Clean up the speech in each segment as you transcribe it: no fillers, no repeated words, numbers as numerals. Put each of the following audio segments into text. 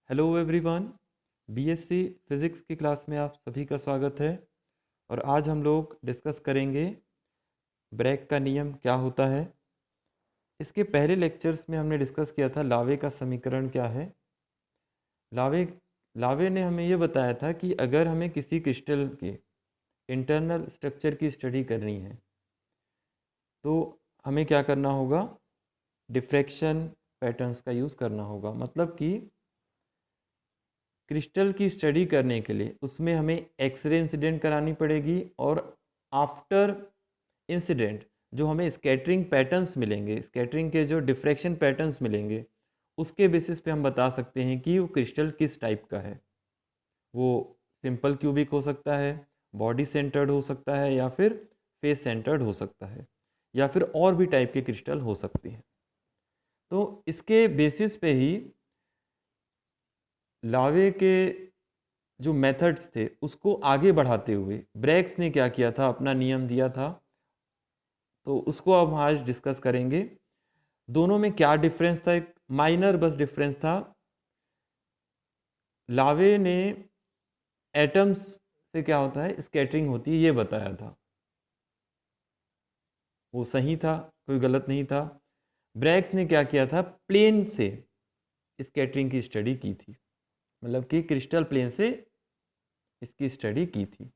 Hello everyone. BSc physics की class में आप सभी का स्वागत है। और आज हम लोग डिस्कस करेंगे ब्रैग का नियम क्या होता है। इसके पहले लेक्चर्स में हमने डिस्कस किया था लावे का समीकरण क्या है। लावे लावे ने हमें ये बताया था कि अगर हमें किसी क्रिस्टल के इंटरनल स्ट्रक्चर की स्टडी करनी है तो हमें क्या करना होगा, डिफ्रैक्शन पैटर्न्स का यूज़ करना होगा। मतलब कि क्रिस्टल की स्टडी करने के लिए उसमें हमें एक्सरे इंसिडेंट करानी पड़ेगी और आफ्टर इंसिडेंट जो हमें स्कैटरिंग पैटर्न्स मिलेंगे, स्कैटरिंग के जो डिफ्रैक्शन पैटर्न्स मिलेंगे, उसके बेसिस पे हम बता सकते हैं कि वो क्रिस्टल किस टाइप का है। वो सिंपल क्यूबिक हो सकता है, बॉडी सेंटर्ड हो सकता है, या फिर फेस सेंटर्ड हो सकता है, या फिर और भी टाइप के क्रिस्टल हो सकते हैं। तो इसके बेसिस पे ही लावे के जो मेथड्स थे उसको आगे बढ़ाते हुए ब्रैग्स ने क्या किया था, अपना नियम दिया था। तो उसको अब आज डिस्कस करेंगे। दोनों में क्या डिफरेंस था, एक माइनर बस डिफरेंस था। लावे ने एटम्स से क्या होता है, स्कैटरिंग होती है, ये बताया था। वो सही था, कोई गलत नहीं था। ब्रैग्स ने क्या किया था, प्लेन से स्कैटरिंग की स्टडी की थी, मतलब कि क्रिस्टल प्लेन से इसकी स्टडी की थी।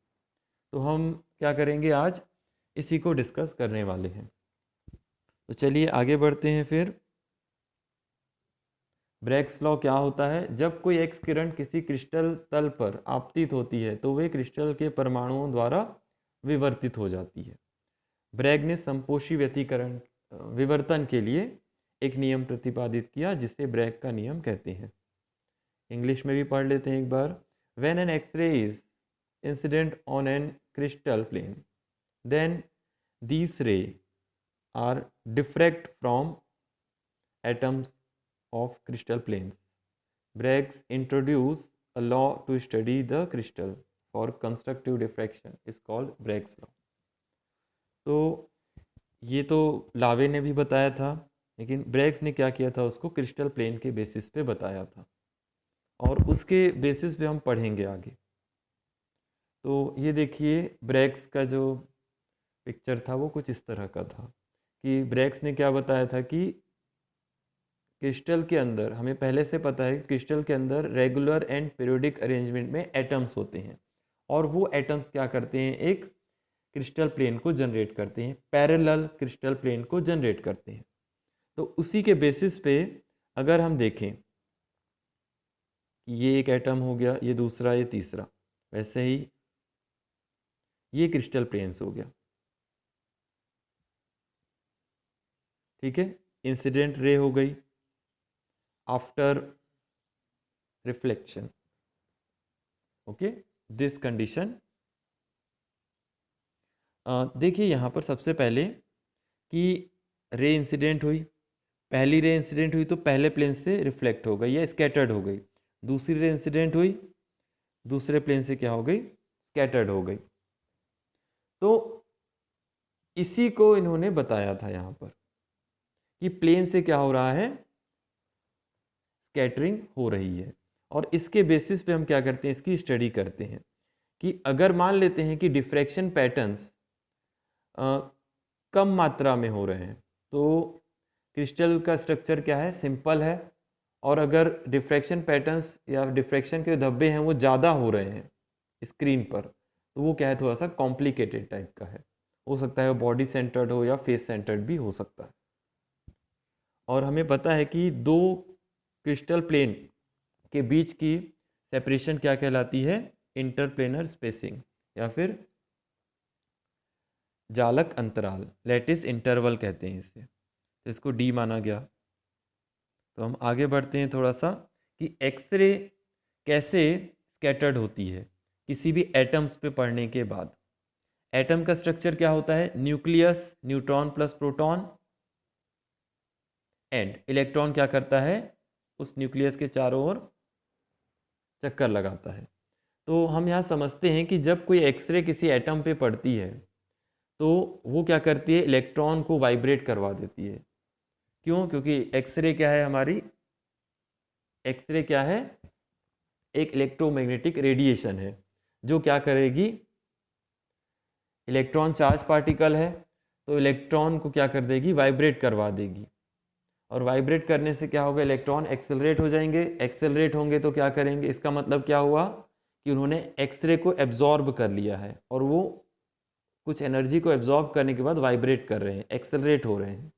तो हम क्या करेंगे, आज इसी को डिस्कस करने वाले हैं। तो चलिए आगे बढ़ते हैं फिर। ब्रैग्स लॉ क्या होता है, जब कोई एक्स किरण किसी क्रिस्टल तल पर आपतित होती है तो वे क्रिस्टल के परमाणुओं द्वारा विवर्तित हो जाती है। ब्रैग ने संपोषी व्यतिकरण विवर्तन के लिए एक नियम प्रतिपादित किया जिसे ब्रैग का नियम कहते हैं। इंग्लिश में भी पढ़ लेते हैं एक बार। When an X-ray is incident on an crystal plane then these ray are diffract from atoms of crystal planes. Bragg introduced a law to study the crystal for constructive diffraction is called Bragg's law. तो ये तो लावे ने भी बताया था, लेकिन Bragg's ने क्या किया था, उसको क्रिस्टल प्लेन के बेसिस पे बताया था और उसके बेसिस पे हम पढ़ेंगे आगे। तो ये देखिए, ब्रैग्स का जो पिक्चर था वो कुछ इस तरह का था कि ब्रैग्स ने क्या बताया था कि क्रिस्टल के अंदर, हमें पहले से पता है कि क्रिस्टल के अंदर रेगुलर एंड पीरियोडिक अरेंजमेंट में एटम्स होते हैं और वो एटम्स क्या करते हैं, एक क्रिस्टल प्लेन को जनरेट करते हैं, पैरेलल क्रिस्टल प्लेन को जनरेट करते हैं। तो उसी के बेसिस पे अगर हम देखें कि ये एक एटम हो गया, ये दूसरा, ये तीसरा, वैसे ही ये क्रिस्टल प्लेन्स हो गया। ठीक है, इंसिडेंट रे हो गई after reflection. Okay, this condition. देखिए यहाँ पर सबसे पहले कि रे इंसिडेंट हुई, पहली रे इंसिडेंट हुई तो पहले प्लेन से रिफ्लेक्ट हो गई या स्कैटर्ड हो गई। दूसरी रे इंसिडेंट हुई, दूसरे प्लेन से क्या हो गई, स्कैटर्ड हो गई। तो इसी को इन्होंने बताया था यहाँ पर कि प्लेन से क्या हो रहा है, स्कैटरिंग हो रही है। और इसके बेसिस पे हम क्या करते हैं, इसकी स्टडी करते हैं कि अगर मान लेते हैं कि डिफ्रैक्शन पैटर्न्स कम मात्रा में हो रहे हैं तो क्रिस्टल का स्ट्रक्चर क्या है, सिंपल है। और अगर डिफ्रैक्शन पैटर्न्स या डिफ्रैक्शन के धब्बे हैं वो ज़्यादा हो रहे हैं स्क्रीन पर, तो वो क्या है, थोड़ा सा कॉम्प्लिकेटेड टाइप का है। हो सकता है बॉडी सेंटर्ड हो या फेस सेंटर्ड भी हो सकता है। और हमें पता है कि दो क्रिस्टल प्लेन के बीच की सेपरेशन क्या कहलाती है, इंटरप्लेनर स्पेसिंग या फिर जालक अंतराल, लैटिस इंटरवल कहते हैं इसे। तो इसको डी माना गया। तो हम आगे बढ़ते हैं थोड़ा सा कि एक्सरे कैसे स्कैटर्ड होती है किसी भी एटम्स पे पढ़ने के बाद। एटम का स्ट्रक्चर क्या होता है, nucleus, neutron plus proton, and electron क्या करता है, उस न्यूक्लियस के चारों ओर चक्कर लगाता है। तो हम यहाँ समझते हैं कि जब कोई एक्सरे किसी एटम पे पड़ती है तो वो क्या करती है, इलेक्ट्रॉन को वाइब्रेट करवा देती है। क्यों, क्योंकि एक्सरे क्या है हमारी, एक्सरे क्या है, एक इलेक्ट्रोमैग्नेटिक रेडिएशन है जो क्या करेगी, इलेक्ट्रॉन चार्ज पार्टिकल है तो इलेक्ट्रॉन को क्या कर देगी, वाइब्रेट करवा देगी। और वाइब्रेट करने से क्या होगा, इलेक्ट्रॉन एक्सेलरेट हो जाएंगे। एक्सेलरेट होंगे तो क्या करेंगे, इसका मतलब क्या हुआ कि उन्होंने एक्सरे को एब्जॉर्ब कर लिया है और वो कुछ एनर्जी को एब्जॉर्ब करने के बाद वाइब्रेट कर रहे हैं, एक्सेलरेट हो रहे हैं।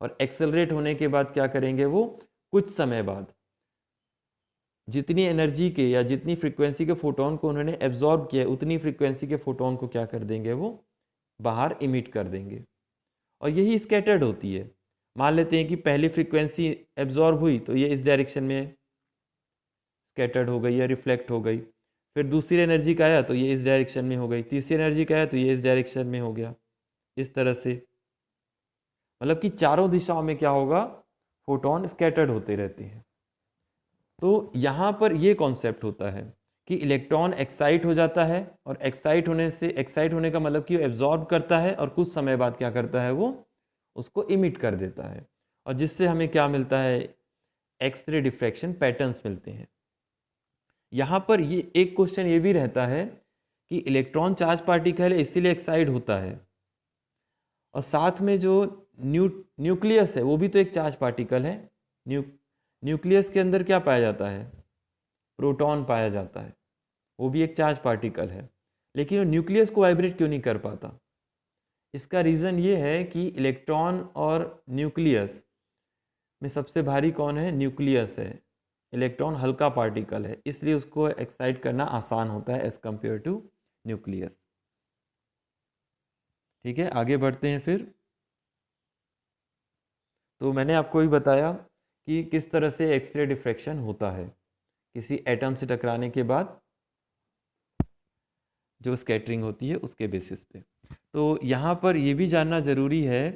और एक्सेलरेट होने के बाद क्या करेंगे, वो कुछ समय बाद जितनी एनर्जी के या जितनी फ्रीक्वेंसी के फोटोन को उन्होंने एब्जॉर्ब किया है उतनी फ्रीक्वेंसी के फोटोन को क्या कर देंगे, वो बाहर इमिट कर देंगे। और यही स्कैटर्ड होती है। मान लेते हैं कि पहली फ्रीक्वेंसी एब्जॉर्ब हुई तो ये इस डायरेक्शन में स्कैटर्ड हो गई या रिफ्लेक्ट हो गई। फिर दूसरी एनर्जी का आया तो ये इस डायरेक्शन में हो गई, तीसरी एनर्जी का आया तो ये इस डायरेक्शन में हो गया। इस तरह से मतलब कि चारों दिशाओं में क्या होगा, फोटोन स्कैटर्ड होते रहते हैं। तो यहाँ पर ये कॉन्सेप्ट होता है कि इलेक्ट्रॉन एक्साइट हो जाता है और एक्साइट होने का मतलब कि वो एब्जॉर्ब करता है और कुछ समय बाद क्या करता है, वो उसको इमिट कर देता है। और जिससे हमें क्या मिलता है, एक्सरे डिफ्रैक्शन पैटर्न्स मिलते हैं। यहाँ पर ये एक क्वेश्चन ये भी रहता है कि इलेक्ट्रॉन चार्ज पार्टिकल है इसीलिए एक्साइट होता है, और साथ में जो न्यूक्लियस है वो भी तो एक चार्ज पार्टिकल है। न्यूक्लियस के अंदर क्या पाया जाता है, प्रोटॉन पाया जाता है, वो भी एक चार्ज पार्टिकल है। लेकिन वो न्यूक्लियस को वाइब्रेट क्यों नहीं कर पाता, इसका रीज़न ये है कि इलेक्ट्रॉन और न्यूक्लियस में सबसे भारी कौन है, न्यूक्लियस है। इलेक्ट्रॉन हल्का पार्टिकल है इसलिए उसको एक्साइट करना आसान होता है एज कंपेयर टू न्यूक्लियस। ठीक है, आगे बढ़ते हैं फिर। तो मैंने आपको भी बताया कि किस तरह से एक्सरे डिफ्रैक्शन होता है किसी एटम से टकराने के बाद जो स्कैटरिंग होती है उसके बेसिस पे। तो यहाँ पर ये भी जानना ज़रूरी है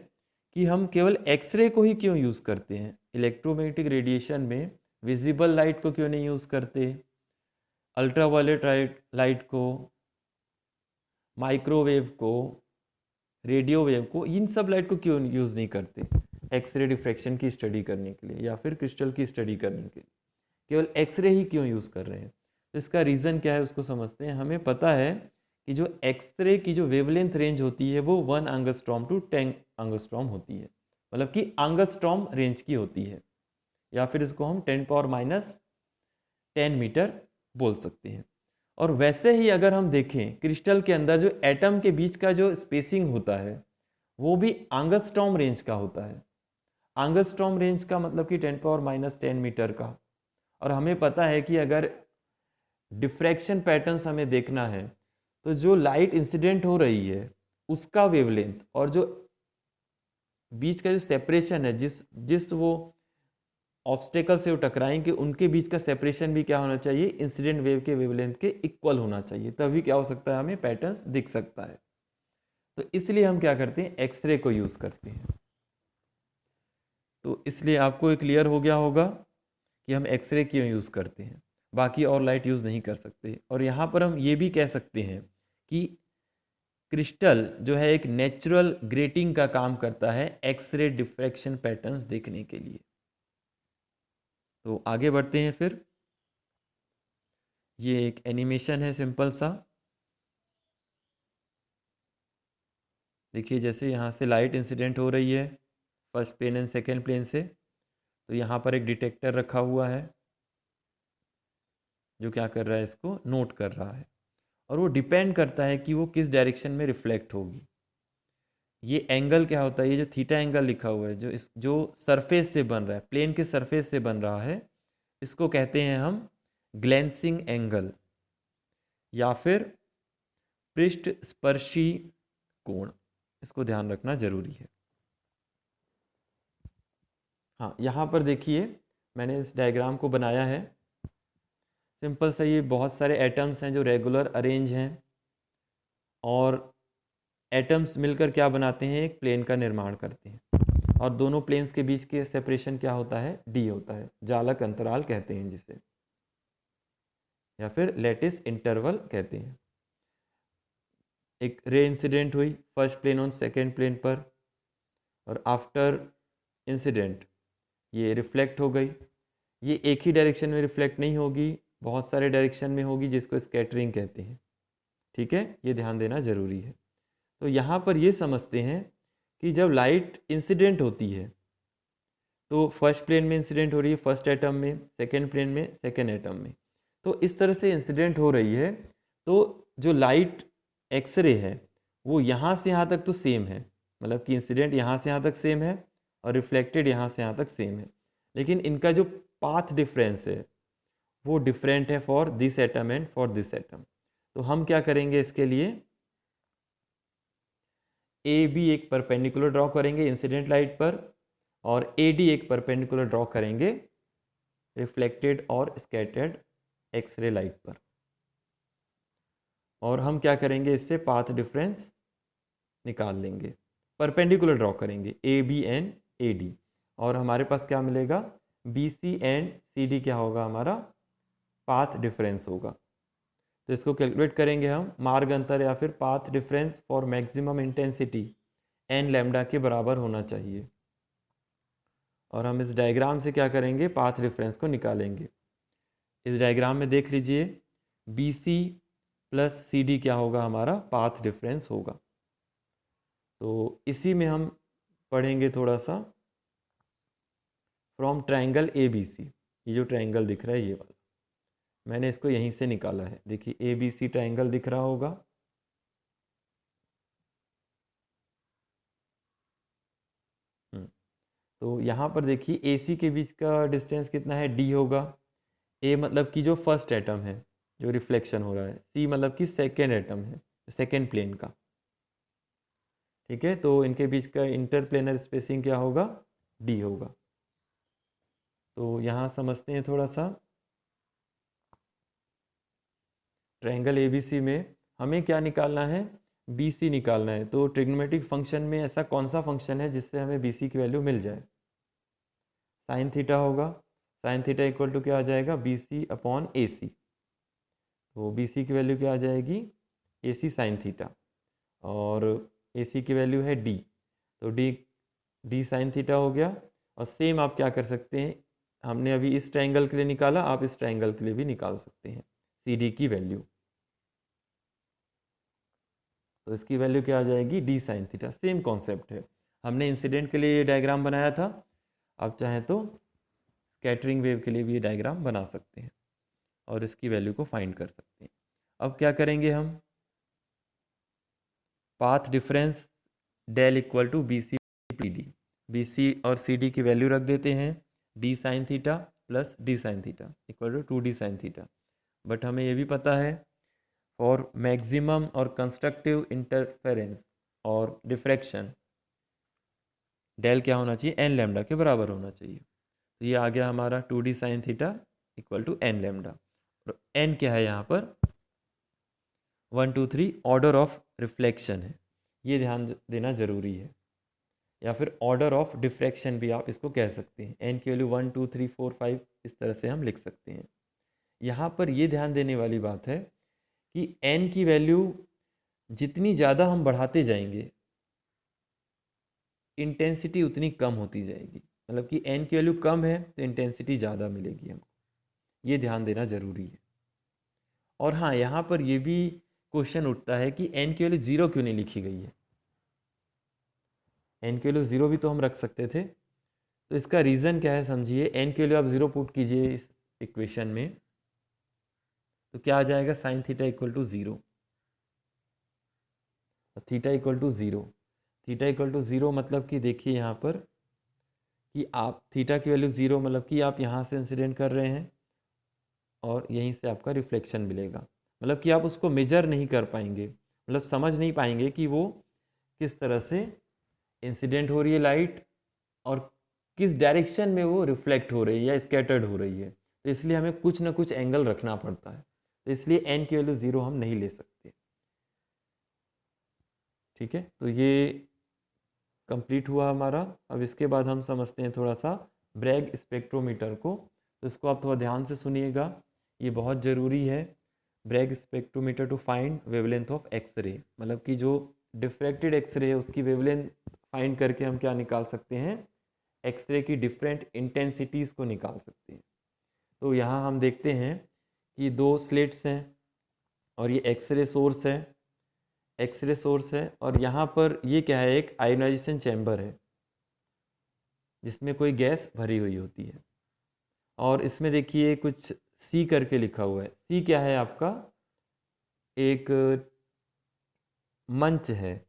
कि हम केवल एक्सरे को ही क्यों यूज़ करते हैं, इलेक्ट्रोमैग्नेटिक रेडिएशन में विजिबल लाइट को क्यों नहीं यूज़ करते, अल्ट्रावायलेट लाइट को, माइक्रोवेव को, रेडियो वेव को, इन सब लाइट को क्यों यूज़ नहीं करते एक्सरे डिफ्रैक्शन की स्टडी करने के लिए या फिर क्रिस्टल की स्टडी करने के लिए, केवल एक्सरे ही क्यों यूज़ कर रहे हैं। तो इसका रीज़न क्या है उसको समझते हैं। हमें पता है कि जो एक्सरे की जो वेवलेंथ रेंज होती है वो 1 एंगस्ट्रॉम टू 10 एंगस्ट्रॉम होती है, मतलब कि एंगस्ट्रॉम रेंज की होती है, या फिर इसको हम 10⁻10 मीटर बोल सकते हैं। और वैसे ही अगर हम देखें क्रिस्टल के अंदर जो एटम के बीच का जो स्पेसिंग होता है वो भी एंगस्ट्रॉम रेंज का होता है। एंगस्ट्रॉम रेंज का मतलब कि 10⁻10 मीटर का। और हमें पता है कि अगर डिफ्रैक्शन पैटर्न्स हमें देखना है तो जो लाइट इंसिडेंट हो रही है उसका वेवलेंथ और जो बीच का जो सेपरेशन है जिस वो ऑब्स्टेकल से वो टकराएंगे उनके बीच का सेपरेशन भी क्या होना चाहिए, इंसिडेंट वेव के वेवलेंथ के इक्वल होना चाहिए, तभी क्या हो सकता है, हमें पैटर्न्स दिख सकता है। तो इसलिए हम क्या करते हैं, एक्सरे को यूज़ करते हैं। तो इसलिए आपको ये क्लियर हो गया होगा कि हम एक्सरे क्यों यूज़ करते हैं, बाकी और लाइट यूज़ नहीं कर सकते। और यहाँ पर हम ये भी कह सकते हैं कि क्रिस्टल जो है एक नेचुरल ग्रेटिंग का काम करता है एक्सरे डिफ्रैक्शन पैटर्न्स देखने के लिए। तो आगे बढ़ते हैं फिर। ये एक एनिमेशन है सिंपल सा। देखिए जैसे यहाँ से लाइट इंसिडेंट हो रही है first plane and second plane से, तो यहाँ पर एक डिटेक्टर रखा हुआ है जो क्या कर रहा है, इसको नोट कर रहा है। और वो डिपेंड करता है कि वो किस डायरेक्शन में रिफ्लेक्ट होगी। ये एंगल क्या होता है, ये जो थीटा एंगल लिखा हुआ है जो सरफेस से बन रहा है, प्लेन के सरफेस से बन रहा है, इसको कहते हैं हम ग्लेंसिंग एंगल या फिर पृष्ठ स्पर्शी कोण। इसको ध्यान रखना जरूरी है। हाँ, यहाँ पर देखिए मैंने इस डायग्राम को बनाया है सिंपल सा। ये बहुत सारे एटम्स हैं जो रेगुलर अरेंज हैं और एटम्स मिलकर क्या बनाते हैं, एक प्लेन का निर्माण करते हैं। और दोनों प्लेन्स के बीच के सेपरेशन क्या होता है, डी होता है, जालक अंतराल कहते हैं जिसे, या फिर लैटिस इंटरवल कहते हैं। एक रे इंसिडेंट हुई first plane on second plane पर, और आफ्टर इंसिडेंट ये रिफ्लेक्ट हो गई। ये एक ही डायरेक्शन में रिफ्लेक्ट नहीं होगी, बहुत सारे डायरेक्शन में होगी जिसको स्कैटरिंग कहते हैं। ठीक है, ये ध्यान देना ज़रूरी है। तो यहाँ पर ये समझते हैं कि जब लाइट इंसिडेंट होती है तो फर्स्ट प्लेन में इंसिडेंट हो रही है फर्स्ट एटम में, सेकेंड प्लेन में सेकेंड एटम में। तो इस तरह से इंसिडेंट हो रही है, तो जो लाइट एक्सरे है वो यहाँ से यहाँ तक तो सेम है, मतलब कि इंसिडेंट यहाँ से यहाँ तक सेम है और रिफ्लेक्टेड यहाँ से यहाँ तक सेम है, लेकिन इनका जो पाथ डिफरेंस है वो डिफरेंट है for this atom and for this atom. तो हम क्या करेंगे इसके लिए, ए बी एक परपेंडिकुलर ड्रॉ करेंगे इंसिडेंट लाइट पर, और ए डी एक परपेंडिकुलर ड्रॉ करेंगे रिफ्लेक्टेड और स्कैटर्ड एक्सरे लाइट पर। और हम क्या करेंगे, इससे पाथ डिफरेंस निकाल लेंगे, परपेंडिकुलर ड्रॉ करेंगे A B and A D, और हमारे पास क्या मिलेगा, B C and C D क्या होगा, हमारा पाथ डिफरेंस होगा। तो इसको कैलकुलेट करेंगे हम, मार्ग अंतर या फिर path difference for maximum intensity n lambda के बराबर होना चाहिए। और हम इस डायग्राम से क्या करेंगे, पाथ डिफरेंस को निकालेंगे। इस डायग्राम में देख लीजिए, B C plus C D क्या होगा, हमारा पाथ डिफरेंस होगा। तो इसी में हम पढ़ेंगे थोड़ा सा, from triangle A B C, ये जो ट्राइंगल दिख रहा है ये वाला, मैंने इसको यहीं से निकाला है। देखिए ए बी सी ट्राइंगल दिख रहा होगा, तो यहाँ पर देखिए ए सी के बीच का डिस्टेंस कितना है, डी होगा। ए मतलब कि जो फर्स्ट एटम है जो रिफ्लेक्शन हो रहा है, सी मतलब कि सेकेंड एटम है, सेकेंड प्लेन का। ठीक है, तो इनके बीच का इंटरप्लेनर स्पेसिंग क्या होगा, डी होगा। तो यहाँ समझते हैं थोड़ा सा, ट्रायंगल एबीसी में हमें क्या निकालना है, बीसी निकालना है। तो ट्रिग्नोमेट्रिक फंक्शन में ऐसा कौन सा फंक्शन है जिससे हमें बीसी की वैल्यू मिल जाए, साइन थीटा होगा। साइन थीटा इक्वल टू क्या आ जाएगा, बी सी अपॉन ए सी। तो बी सी की वैल्यू क्या आ जाएगी, ए सी साइन थीटा, और ए सी की वैल्यू है डी, तो डी साइन थीटा हो गया। और सेम आप क्या कर सकते हैं, हमने अभी इस ट्रायंगल के लिए निकाला, आप इस ट्रायंगल के लिए भी निकाल सकते हैं सी डी की वैल्यू। तो इसकी वैल्यू क्या आ जाएगी, D sine theta. Same concept है, हमने इंसिडेंट के लिए ये डायग्राम बनाया था, आप चाहें तो स्कैटरिंग वेव के लिए भी ये डायग्राम बना सकते हैं और इसकी वैल्यू को फाइंड कर सकते हैं। अब क्या करेंगे हम, path difference del equal to B C P D, B C और सी डी की वैल्यू रख देते हैं, d sine theta plus d sine theta equal to 2d sine theta. But हमें ये भी पता है, फॉर मैक्सिमम और कंस्ट्रक्टिव इंटरफेरेंस और डिफ्रैक्शन डेल क्या होना चाहिए, एन लैम्डा के बराबर होना चाहिए। तो ये आ गया हमारा 2d sine theta equal to n lambda. और एन क्या है यहाँ पर, 1 2 3 ऑर्डर ऑफ रिफ्लेक्शन है, ये ध्यान देना ज़रूरी है, या फिर ऑर्डर ऑफ डिफ्रैक्शन भी आप इसको कह सकते हैं। एन की वैल्यू 1 2 3 4 5 इस तरह से हम लिख सकते हैं। यहाँ पर ये ध्यान देने वाली बात है कि एन की वैल्यू जितनी ज़्यादा हम बढ़ाते जाएंगे इंटेंसिटी उतनी कम होती जाएगी, मतलब कि एन की वैल्यू कम है तो इंटेंसिटी ज़्यादा मिलेगी हमको, ये ध्यान देना ज़रूरी है। और हाँ, यहाँ पर ये भी क्वेश्चन उठता है कि एन की वैल्यू 0 क्यों नहीं लिखी गई है, एन की वैल्यू 0 भी तो हम रख सकते थे। तो इसका रीज़न क्या है समझिए, एन की वैल्यू आप 0 पुट कीजिए इस इक्वेशन में, तो क्या आ जाएगा, sine theta equal to 0, theta equal to 0। Theta equal to 0 मतलब कि देखिए यहाँ पर कि आप थीटा की वैल्यू 0 मतलब कि आप यहाँ से इंसिडेंट कर रहे हैं और यहीं से आपका रिफ्लेक्शन मिलेगा, मतलब कि आप उसको मेजर नहीं कर पाएंगे, मतलब समझ नहीं पाएंगे कि वो किस तरह से इंसिडेंट हो रही है लाइट और किस डायरेक्शन में वो रिफ्लेक्ट हो रही है या स्कैटर्ड हो रही है। तो इसलिए हमें कुछ ना कुछ एंगल रखना पड़ता है, तो इसलिए एन की वैल्यू 0 हम नहीं ले सकते। ठीक है, तो ये कंप्लीट हुआ हमारा। अब इसके बाद हम समझते हैं थोड़ा सा ब्रैग स्पेक्ट्रोमीटर को, तो इसको आप थोड़ा ध्यान से सुनिएगा, ये बहुत ज़रूरी है। Bragg spectrometer to find wavelength of X-ray, मतलब कि जो डिफ्रैक्टेड एक्सरे है उसकी वेवलेंथ फाइंड करके हम क्या निकाल सकते हैं, एक्सरे की डिफरेंट इंटेंसिटीज़ को निकाल सकते हैं। तो यहाँ हम देखते हैं कि 2 स्लिट्स हैं और ये एक्सरे सोर्स है, एक्सरे सोर्स है, और यहाँ पर ये क्या है, एक आयोनाइजेशन चैम्बर है जिसमें कोई गैस भरी हुई होती है। और इसमें देखिए कुछ सी करके लिखा हुआ है। सी क्या है आपका, एक मंच है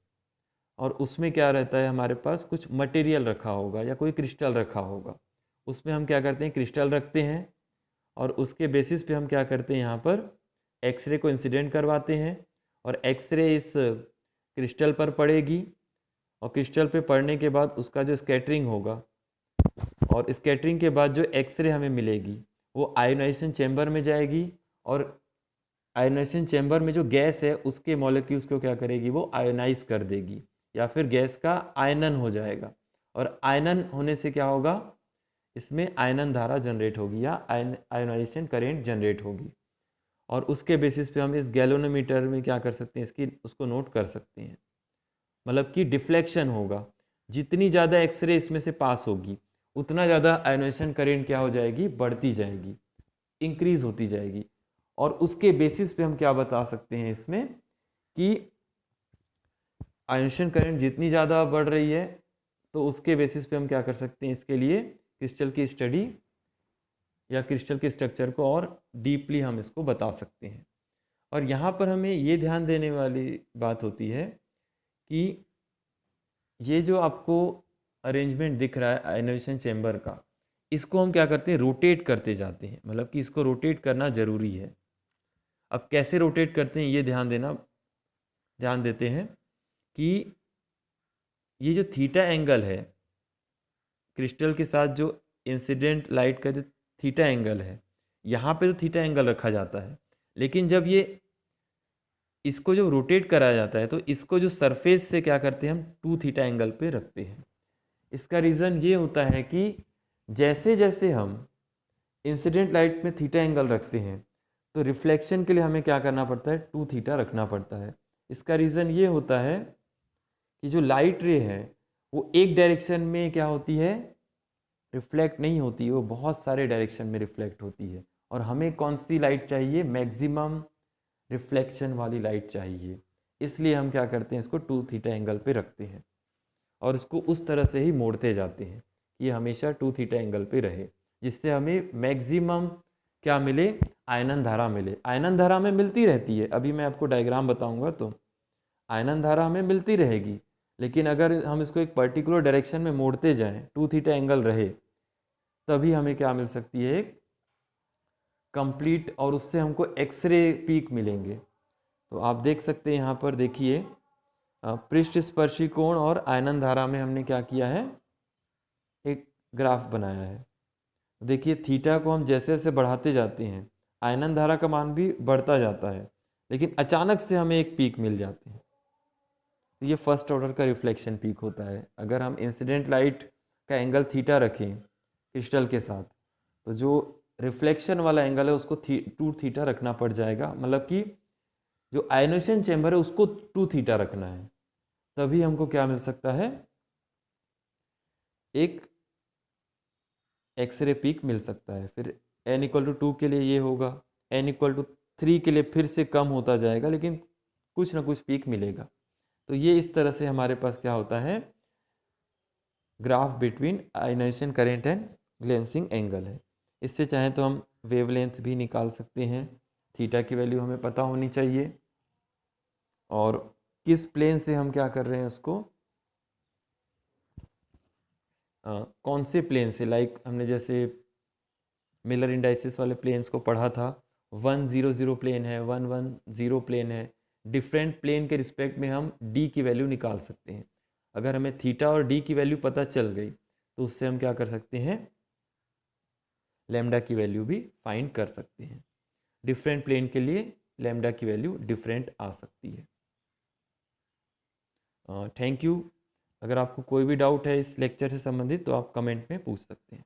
और उसमें क्या रहता है, हमारे पास कुछ मटेरियल रखा होगा या कोई क्रिस्टल रखा होगा। उसमें हम क्या करते हैं, क्रिस्टल रखते हैं और उसके बेसिस पे हम क्या करते हैं, यहाँ पर एक्सरे को इंसिडेंट करवाते हैं और एक्सरे इस क्रिस्टल पर पड़ेगी और क्रिस्टल पे पड़ने के बाद उसका जो स्कैटरिंग होगा और स्कैटरिंग के बाद जो एक्सरे हमें मिलेगी वो आयोनाइजेशन चैम्बर में जाएगी और आयोनाइजेशन चैम्बर में जो गैस है उसके मॉलिक्यूल्स को क्या करेगी, वो आयोनाइज कर देगी या फिर गैस का आयनन हो जाएगा। और आयनन होने से क्या होगा, इसमें आयनन धारा जनरेट होगी या आयोनाइजेशन करेंट जनरेट होगी। और उसके बेसिस पे हम इस गैल्वेनोमीटर में क्या कर सकते हैं, इसकी उसको नोट कर सकते हैं। मतलब कि डिफ्लेक्शन होगा, जितनी ज़्यादा एक्सरे इसमें से पास होगी उतना ज़्यादा आयोनाइजेशन करेंट क्या हो जाएगी, बढ़ती जाएगी, इंक्रीज होती जाएगी। और उसके बेसिस पे हम क्या बता सकते हैं इसमें कि आयोनाइजेशन करंट जितनी ज़्यादा बढ़ रही है तो उसके बेसिस पे हम क्या कर सकते हैं, इसके लिए क्रिस्टल की स्टडी या क्रिस्टल के स्ट्रक्चर को और डीपली हम इसको बता सकते हैं। और यहाँ पर हमें ये ध्यान देने वाली बात होती है कि ये जो आपको अरेंजमेंट दिख रहा है आयोनाइजेशन चैम्बर का, इसको हम क्या करते हैं, रोटेट करते जाते हैं। मतलब कि इसको रोटेट करना ज़रूरी है। अब कैसे रोटेट करते हैं ये ध्यान देते हैं कि ये जो थीटा एंगल है क्रिस्टल के साथ, जो इंसिडेंट लाइट का जो थीटा एंगल है, यहाँ पे तो थीटा एंगल रखा जाता है, लेकिन जब ये इसको जो रोटेट कराया जाता है तो इसको जो सरफेस से क्या करते हैं, हम 2 थीटा एंगल पे रखते हैं। इसका रीज़न ये होता है कि जैसे जैसे हम इंसिडेंट लाइट में थीटा एंगल रखते हैं तो रिफ्लेक्शन के लिए हमें क्या करना पड़ता है, 2 थीटा रखना पड़ता है। इसका रीज़न ये होता है कि जो लाइट रे है वो एक डायरेक्शन में क्या होती है, रिफ्लेक्ट नहीं होती, वो बहुत सारे डायरेक्शन में रिफ्लेक्ट होती है। और हमें कौन सी लाइट चाहिए, मैक्सिमम रिफ्लेक्शन वाली लाइट चाहिए। इसलिए हम क्या करते हैं, इसको 2 थीटा एंगल पे रखते हैं और इसको उस तरह से ही मोड़ते जाते हैं कि ये हमेशा 2 थीटा एंगल पे रहे, जिससे हमें मैक्सिमम क्या मिले, आयनन धारा मिले। आयनन धारा हमें मिलती रहती है, अभी मैं आपको डायग्राम बताऊंगा तो आयनन धारा हमें मिलती रहेगी, लेकिन अगर हम इसको एक पर्टिकुलर डायरेक्शन में मोड़ते जाएं, 2 थीटा एंगल रहे, तभी हमें क्या मिल सकती है, एक कंप्लीट, और उससे हमको एक्सरे पीक मिलेंगे। तो आप देख सकते हैं यहाँ पर देखिए, पृष्ठ स्पर्शी कोण और आयनन धारा में हमने क्या किया है, एक ग्राफ बनाया है। देखिए थीटा को हम जैसे जैसे बढ़ाते जाते हैं आयनन धारा का मान भी बढ़ता जाता है, लेकिन अचानक से हमें एक पीक मिल जाती है। तो ये फर्स्ट ऑर्डर का रिफ्लेक्शन पीक होता है। अगर हम इंसिडेंट लाइट का एंगल थीटा रखें क्रिस्टल के साथ, तो जो रिफ्लेक्शन वाला एंगल है उसको 2 थीटा रखना पड़ जाएगा। मतलब कि जो आयोनाइजेशन चैम्बर है उसको 2 थीटा रखना है, तभी हमको क्या मिल सकता है, एक एक्सरे पीक मिल सकता है। फिर n=2 के लिए ये होगा, n=3 के लिए फिर से कम होता जाएगा, लेकिन कुछ ना कुछ पीक मिलेगा। तो ये इस तरह से हमारे पास क्या होता है, graph between ionisation current and glancing angle है। इससे चाहें तो हम वेवलेंथ भी निकाल सकते हैं। थीटा की वैल्यू हमें पता होनी चाहिए और किस प्लेन से हम क्या कर रहे हैं उसको, कौन से प्लेन से, लाइक हमने जैसे मिलर इंडाइसिस वाले प्लेन्स को पढ़ा था, 100 प्लेन है, 110 प्लेन है। डिफरेंट प्लेन के रिस्पेक्ट में हम डी की वैल्यू निकाल सकते हैं। अगर हमें थीटा और डी की वैल्यू पता चल गई तो उससे हम क्या कर सकते हैं, लैम्डा की वैल्यू भी फाइंड कर सकते हैं। डिफरेंट प्लेन के लिए लैम्डा की वैल्यू डिफरेंट आ सकती है। Thank you. अगर आपको कोई भी डाउट है इस लेक्चर से संबंधित तो आप कमेंट में पूछ सकते हैं।